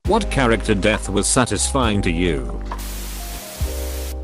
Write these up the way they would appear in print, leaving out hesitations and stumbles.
What character death was satisfying to you?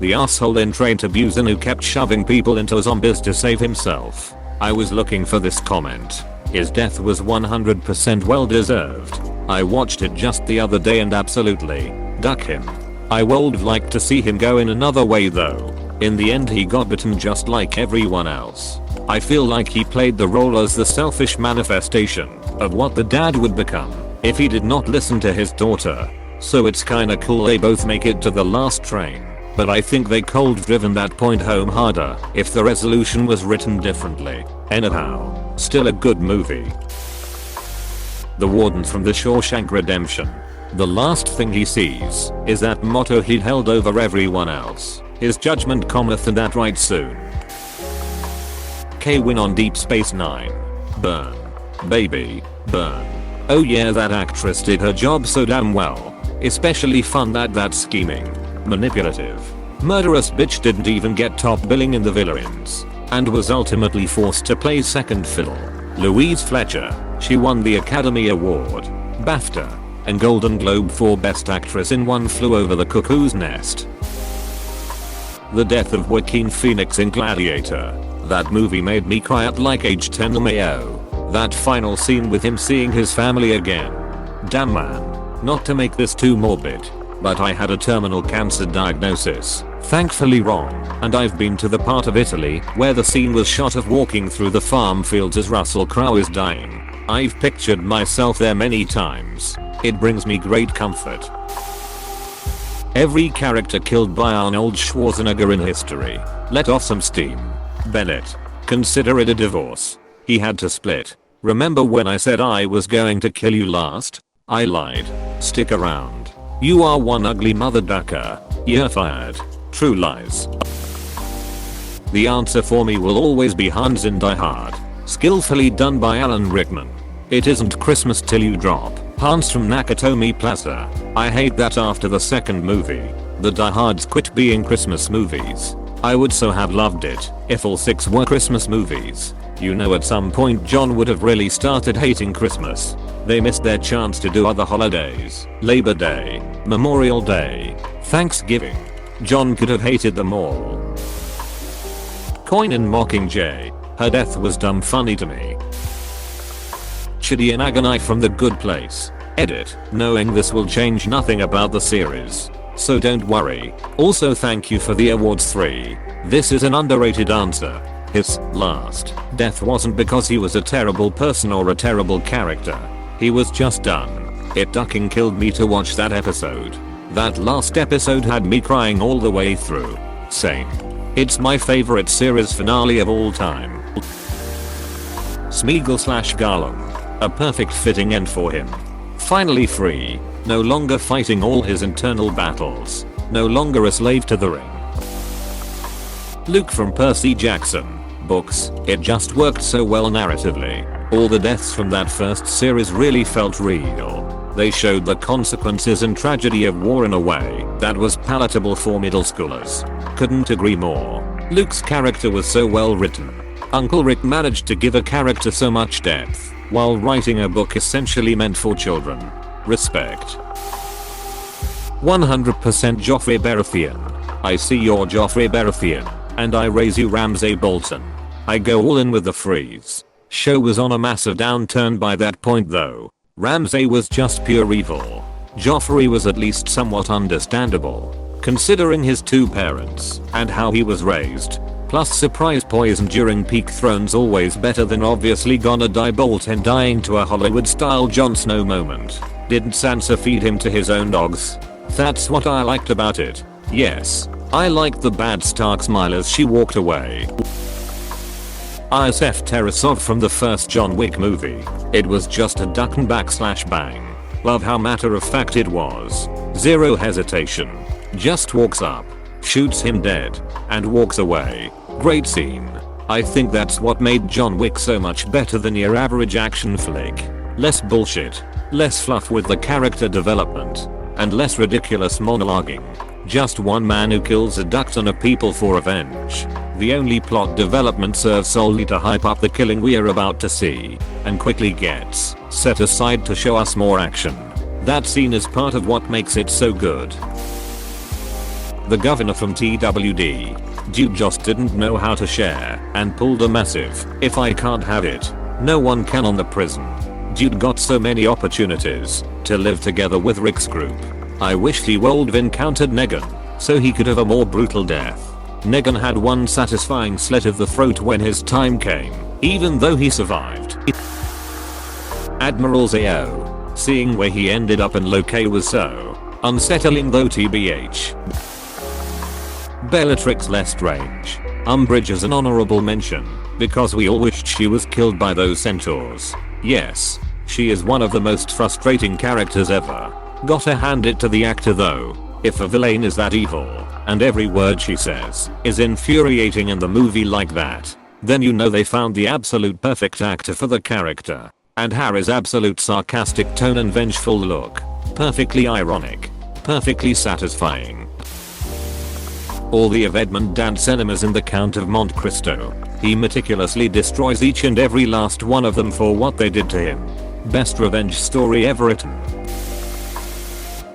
The asshole in Train to Busan who kept shoving people into zombies to save himself. I was looking for this comment. His death was 100% well deserved. I watched it just the other day and absolutely duck him. I would like to see him go in another way though. In the end he got bitten just like everyone else. I feel like he played the role as the selfish manifestation of what the dad would become if he did not listen to his daughter. So it's kinda cool they both make it to the last train. But I think they could driven that point home harder if the resolution was written differently. Anyhow, still a good movie. The warden from The Shawshank Redemption. The last thing he sees is that motto he'd held over everyone else. His judgment cometh and that right soon. K-Win on Deep Space Nine. Burn. Baby. Burn. Oh yeah, that actress did her job so damn well. Especially fun that scheming, manipulative, murderous bitch didn't even get top billing in the villains and was ultimately forced to play second fiddle. Louise Fletcher. She won the Academy Award, BAFTA, and Golden Globe for Best Actress in One Flew Over the Cuckoo's Nest. The death of Joaquin Phoenix in Gladiator. That movie made me cry at like age 10 LMAO. That final scene with him seeing his family again. Damn man. Not to make this too morbid, but I had a terminal cancer diagnosis. Thankfully wrong, and I've been to the part of Italy where the scene was shot of walking through the farm fields as Russell Crowe is dying. I've pictured myself there many times. It brings me great comfort. Every character killed by Arnold Schwarzenegger in history let off some steam. Bennett. Consider it a divorce. He had to split. Remember when I said I was going to kill you last? I lied. Stick around. You are one ugly mother ducker. You're fired. True lies. The answer for me will always be Hans in Die Hard. Skillfully done by Alan Rickman. It isn't Christmas till you drop. Hans from Nakatomi Plaza. I hate that after the second movie, the Die Hards quit being Christmas movies. I would so have loved it if all 6 were Christmas movies. You know, at some point John would have really started hating Christmas. They missed their chance to do other holidays. Labor Day, Memorial Day, Thanksgiving. John could have hated them all. Coin in Mockingjay. Her death was dumb funny to me. Chidi and Agonai from The Good Place. Edit. Knowing this will change nothing about the series, so don't worry. Also thank you for the awards 3. This is an underrated answer. His last death wasn't because he was a terrible person or a terrible character. He was just done. It fucking killed me to watch that episode. That last episode had me crying all the way through. Same. It's my favorite series finale of all time. Smeagol/Garland. A perfect fitting end for him. Finally free. No longer fighting all his internal battles. No longer a slave to the ring. Luke from Percy Jackson. Books. It just worked so well narratively. All the deaths from that first series really felt real. They showed the consequences and tragedy of war in a way that was palatable for middle schoolers. Couldn't agree more. Luke's character was so well written. Uncle Rick managed to give a character so much depth while writing a book essentially meant for children. Respect. 100% Joffrey Baratheon. I see you're Joffrey Baratheon, and I raise you Ramsay Bolton. I go all in with the freeze. Show was on a massive downturn by that point though. Ramsay was just pure evil. Joffrey was at least somewhat understandable, considering his 2 parents and how he was raised. Plus surprise poison during Peak Throne's always better than obviously gonna die Bolton dying to a Hollywood style Jon Snow moment. Didn't Sansa feed him to his own dogs? That's what I liked about it. Yes, I liked the bad Stark smile as she walked away. ISF Tarasov from the first John Wick movie. It was just a duck and /bang. Love how matter of fact it was. Zero hesitation. Just walks up, shoots him dead, and walks away. Great scene. I think that's what made John Wick so much better than your average action flick. Less bullshit, less fluff with the character development, and less ridiculous monologuing. Just one man who kills a duck ton of people for revenge. The only plot development serves solely to hype up the killing we are about to see, and quickly gets set aside to show us more action. That scene is part of what makes it so good. The governor from TWD. Dude just didn't know how to share and pulled a massive "if I can't have it, no one can" on the prison. Dude got so many opportunities to live together with Rick's group. I wish he would have encountered Negan so he could have a more brutal death. Negan had one satisfying slit of the throat when his time came, even though he survived. Admiral Zao, seeing where he ended up in Loki was so unsettling though tbh. Bellatrix Lestrange. Umbridge is an honorable mention because we all wished she was killed by those centaurs. Yes, she is one of the most frustrating characters ever. Gotta hand it to the actor though. If a villain is that evil and every word she says is infuriating in the movie like that, then you know they found the absolute perfect actor for the character. And Harry's absolute sarcastic tone and vengeful look. Perfectly ironic. Perfectly satisfying. All the of Edmund Dant's enemies in the Count of Monte Cristo. He meticulously destroys each and every last one of them for what they did to him. Best revenge story ever written.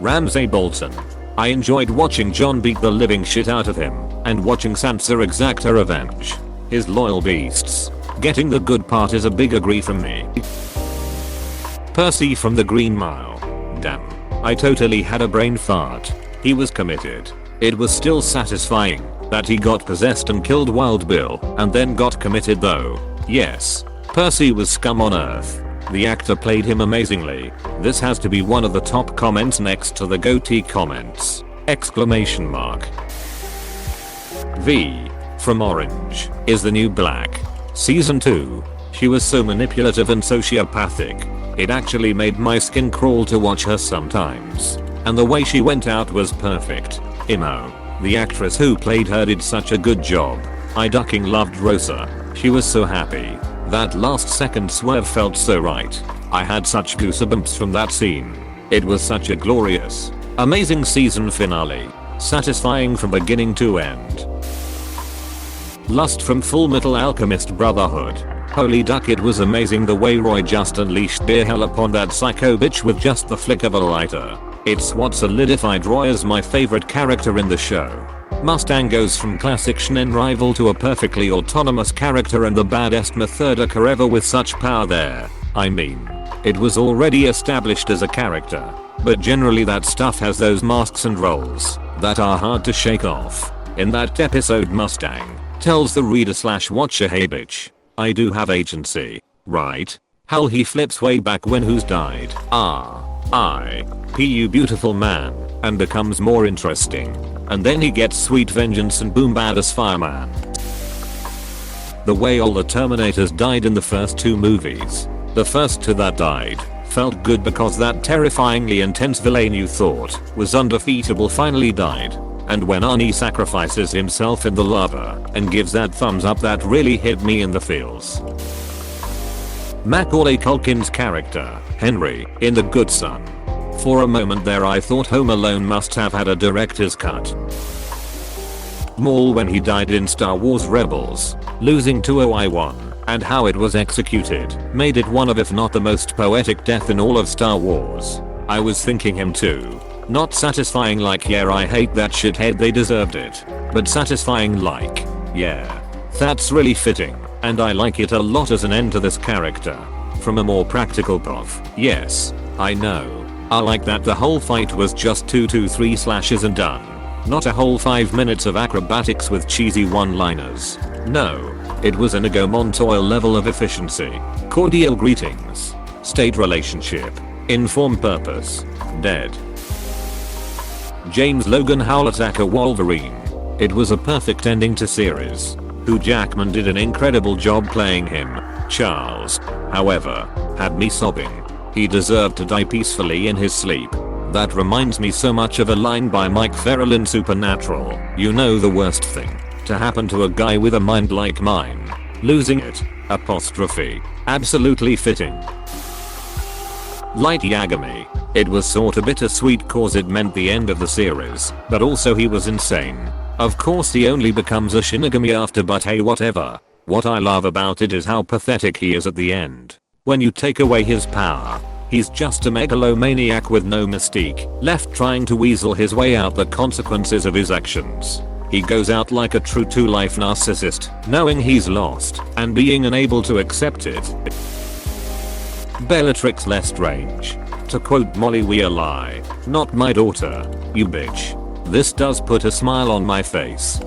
Ramsay Bolton. I enjoyed watching John beat the living shit out of him and watching Sansa exact her revenge. His loyal beasts. Getting the good part is a big agree from me. Percy from the Green Mile. Damn. I totally had a brain fart. He was committed. It was still satisfying that he got possessed and killed Wild Bill and then got committed though. Yes. Percy was scum on earth. The actor played him amazingly. This has to be one of the top comments next to the goatee comments. Exclamation mark. V. From Orange is the New Black. Season 2. She was so manipulative and sociopathic. It actually made my skin crawl to watch her sometimes. And the way she went out was perfect. Imo. The actress who played her did such a good job. I ducking loved Rosa. She was so happy. That last second swerve felt so right. I had such goosebumps from that scene. It was such a glorious, amazing season finale. Satisfying from beginning to end. Lust from Full Metal Alchemist Brotherhood. Holy duck, it was amazing the way Roy just unleashed beer hell upon that psycho bitch with just the flick of a lighter. It's what solidified Roy as my favorite character in the show. Mustang goes from classic shonen rival to a perfectly autonomous character and the baddest Methodica ever with such power there. I mean, it was already established as a character, but generally that stuff has those masks and roles that are hard to shake off. In that episode, Mustang tells the reader / watcher, hey bitch, I do have agency, right? Hell, he flips way back when who's died. You beautiful man, and becomes more interesting. And then he gets sweet vengeance and boom badass fireman. The way all the Terminators died in the first 2 movies. The first 2 that died felt good because that terrifyingly intense villain you thought was undefeatable finally died. And when Arnie sacrifices himself in the lava and gives that thumbs up, that really hit me in the feels. Macaulay Culkin's character, Henry, in The Good Son. For a moment there I thought Home Alone must have had a director's cut. Maul when he died in Star Wars Rebels, losing to OI-1, and how it was executed, made it one of if not the most poetic death in all of Star Wars. I was thinking him too. Not satisfying like yeah I hate that shithead, they deserved it, but satisfying like, yeah, that's really fitting, and I like it a lot as an end to this character. From a more practical path, yes, I know. I like that the whole fight was just 2-3 slashes and done. Not a whole 5 minutes of acrobatics with cheesy one-liners. No, it was an Inigo Montoya level of efficiency. Cordial greetings. State relationship. Informed purpose. Dead. James Logan Howlett Acker Wolverine. It was a perfect ending to series. Hugh Jackman did an incredible job playing him. Charles, however, had me sobbing. He deserved to die peacefully in his sleep. That reminds me so much of a line by Mike Farrell in Supernatural. You know the worst thing to happen to a guy with a mind like mine. Losing it. Apostrophe. Absolutely fitting. Light Yagami. It was sorta bittersweet cause it meant the end of the series, but also he was insane. Of course he only becomes a Shinigami after, but hey whatever. What I love about it is how pathetic he is at the end. When you take away his power, He's just a megalomaniac with no mystique, left trying to weasel his way out the consequences of his actions. He goes out like a true to life narcissist, knowing he's lost and being unable to accept it. Bellatrix Lestrange. To quote Molly, we a lie, not my daughter, you bitch. This does put a smile on my face.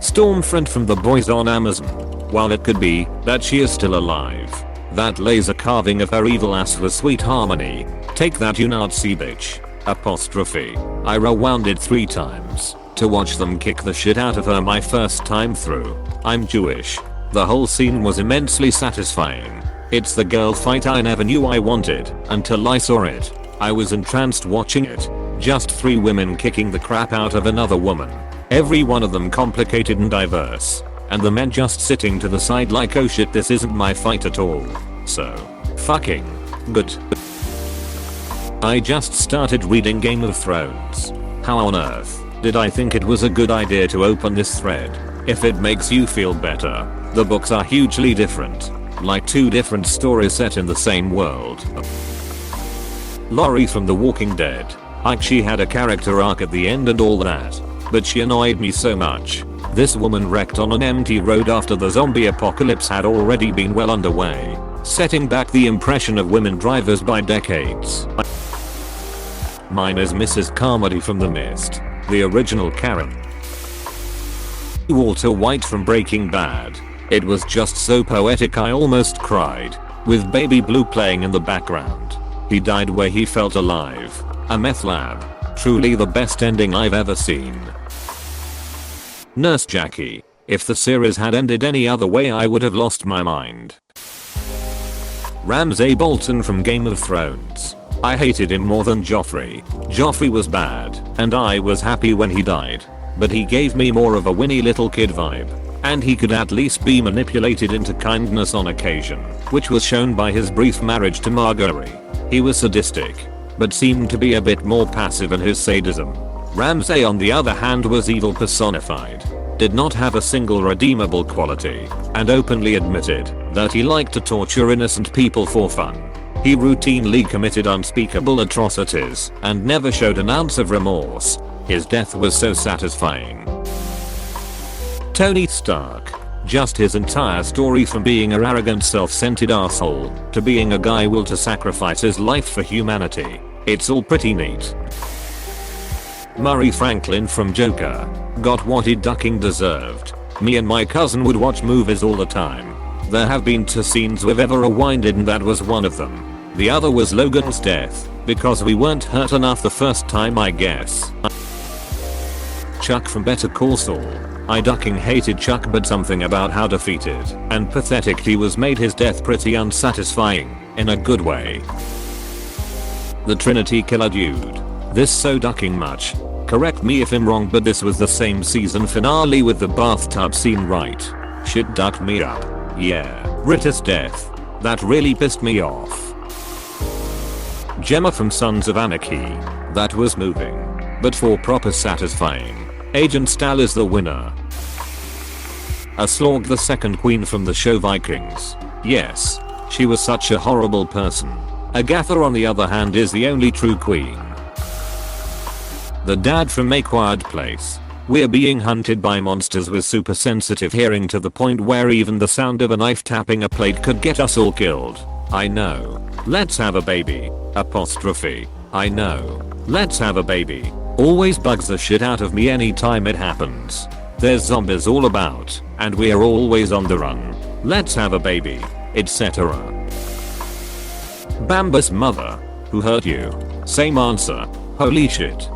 Stormfront from The Boys on Amazon. While it could be that she is still alive, that laser carving of her evil ass was sweet harmony. Take that, you Nazi bitch. Apostrophe. I rewound it 3 times to watch them kick the shit out of her my first time through. I'm Jewish. The whole scene was immensely satisfying. It's the girl fight I never knew I wanted until I saw it. I was entranced watching it. Just 3 women kicking the crap out of another woman. Every one of them complicated and diverse. And the men just sitting to the side like, oh shit, this isn't my fight at all. So fucking good. I just started reading Game of Thrones. How on earth did I think it was a good idea to open this thread? If it makes you feel better, the books are hugely different. Like 2 different stories set in the same world. Laurie from The Walking Dead. Like she had a character arc at the end and all that. But she annoyed me so much. This woman wrecked on an empty road after the zombie apocalypse had already been well underway, setting back the impression of women drivers by decades. Mine is Mrs. Carmody from The Mist, the original Karen. Walter White from Breaking Bad. It was just so poetic I almost cried, with Baby Blue playing in the background. He died where he felt alive. A meth lab. Truly the best ending I've ever seen. Nurse Jackie. If the series had ended any other way I would have lost my mind. Ramsay Bolton from Game of Thrones. I hated him more than Joffrey. Joffrey was bad, and I was happy when he died. But he gave me more of a whiny little kid vibe. And he could at least be manipulated into kindness on occasion, which was shown by his brief marriage to Marguerite. He was sadistic, but seemed to be a bit more passive in his sadism. Ramsay on the other hand was evil personified, did not have a single redeemable quality, and openly admitted that he liked to torture innocent people for fun. He routinely committed unspeakable atrocities and never showed an ounce of remorse. His death was so satisfying. Tony Stark. Just his entire story from being an arrogant self-centered asshole to being a guy willing to sacrifice his life for humanity. It's all pretty neat. Murray Franklin from Joker. Got what he ducking deserved. Me and my cousin would watch movies all the time. There have been 2 scenes we've ever rewinded and that was one of them. The other was Logan's death, because we weren't hurt enough the first time I guess. Chuck from Better Call Saul. I ducking hated Chuck, but something about how defeated and pathetic he was made his death pretty unsatisfying, in a good way. The Trinity Killer dude. This so ducking much. Correct me if I'm wrong, but this was the same season finale with the bathtub scene, right? Shit ducked me up. Yeah, Rita's death. That really pissed me off. Gemma from Sons of Anarchy. That was moving, but for proper satisfying. Agent Stahl is the winner. Aslauga the Second Queen from the show Vikings. Yes, she was such a horrible person. Agatha on the other hand is the only true queen. The dad from A Quiet Place. We're being hunted by monsters with super sensitive hearing to the point where even the sound of a knife tapping a plate could get us all killed. I know. Let's have a baby. Apostrophe. I know. Let's have a baby. Always bugs the shit out of me anytime it happens. There's zombies all about, and we are always on the run. Let's have a baby, etc. Bambus mother. Who hurt you? Same answer. Holy shit.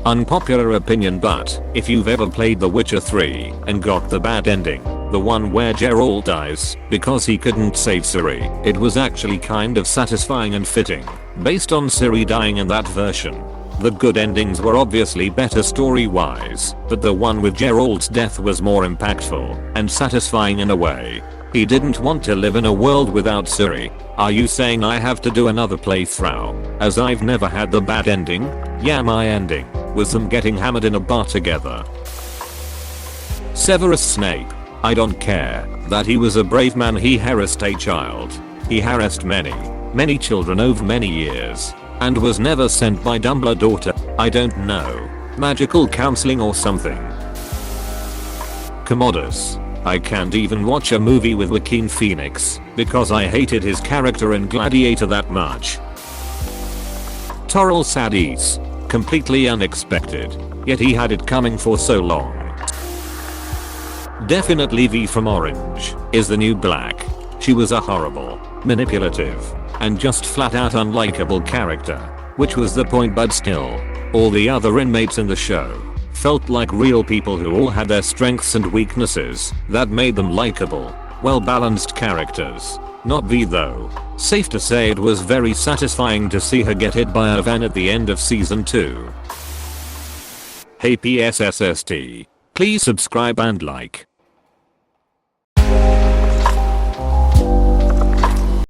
Unpopular opinion, but if you've ever played The Witcher 3 and got the bad ending, the one where Geralt dies because he couldn't save Ciri, it was actually kind of satisfying and fitting, based on Ciri dying in that version. The good endings were obviously better story-wise, but the one with Geralt's death was more impactful and satisfying in a way. He didn't want to live in a world without Ciri. Are you saying I have to do another playthrough, as I've never had the bad ending? Yeah, my ending was them getting hammered in a bar together. Severus Snape. I don't care that he was a brave man, he harassed a child. He harassed many children over many years and was never sent by Dumbledore to, I don't know, magical counseling or something. Commodus. I can't even watch a movie with Joaquin Phoenix because I hated his character in Gladiator that much. Torral Sadis. Completely unexpected, yet he had it coming for so long. Definitely V from Orange is the new Black. She was a horrible, manipulative, and just flat out unlikable character, which was the point, but still, all the other inmates in the show felt like real people who all had their strengths and weaknesses that made them likable, well-balanced characters. Not V though. Safe to say it was very satisfying to see her get hit by a van at the end of season 2. Hey PSSST. Please subscribe and like.